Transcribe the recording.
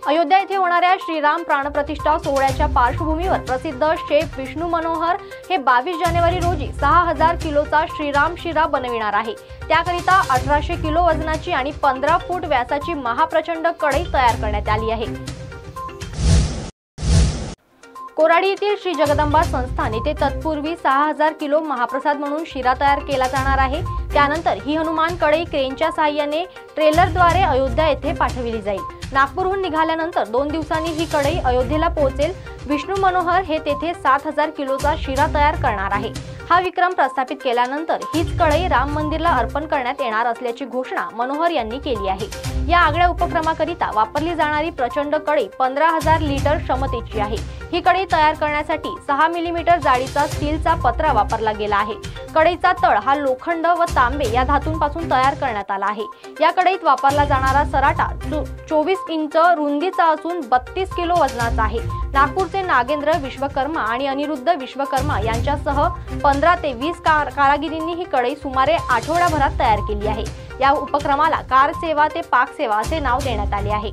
अयोध्या येथे होणाऱ्या श्रीराम प्राणप्रतिष्ठा सोहळ्याच्या पार्श्वभूमीवर प्रसिद्ध शेफ विष्णू मनोहर हे 22 जानेवारी रोजी 6000 किलोचा श्रीराम शिरा बनविणार आहे। त्याकरिता 1800 किलो वजनाची आणि 15 फूट व्यासाची महाप्रचंड कढई तयार करण्यात आली आहे। कोराडी येथील श्री जगदंबा संस्थान येथे तत्पूर्वी 6000 किलो महाप्रसाद म्हणून शिरा तयार केला जाणार आहे। त्यानंतर ही हनुमान कढई क्रेनच्या सहाय्याने ट्रेलरद्वारे अयोध्या येथे पाठविली जाईल। नागपूरहून निघाल्यानंतर 2 दिवसांनी ही कढई अयोध्येला पोहोचेल। विष्णू मनोहर हे तेथे 7000 किलोचा शिरा तयार करणार आहे। हा विक्रम प्रस्थापित केल्यानंतर हीच कढई राम मंदिरला अर्पण करण्यात येणार असल्याची घोषणा मनोहर यांनी केली आहे। या आगळ्या उपक्रमाकरिता वापरली जाणारी प्रचंड कढई 15000 लिटर क्षमतेची आहे। ही कढई तयार करण्यासाठी 6 मिलीमीटर जाडीचा स्टीलचा पत्रा वापरला गेला आहे। कढईचा तळ हा लोखंड व तांबे या धातूंपासून तयार करण्यात आला आहे। या कढईत वापरला जाणारा सराटा 24 इंच रुंदीचा असून 32 किलो वजनाचा आहे। नागपूरचे नागेंद्र विश्वकर्मा आणि अनिरुद्ध विश्वकर्मा यांच्यासह 15 ते 20 कारागिरींनी ही कढई सुमारे आठवडाभरात तयार केली आहे। या उपक्रमाला कार सेवा ते पाक सेवा असे नाव देण्यात आले आहे।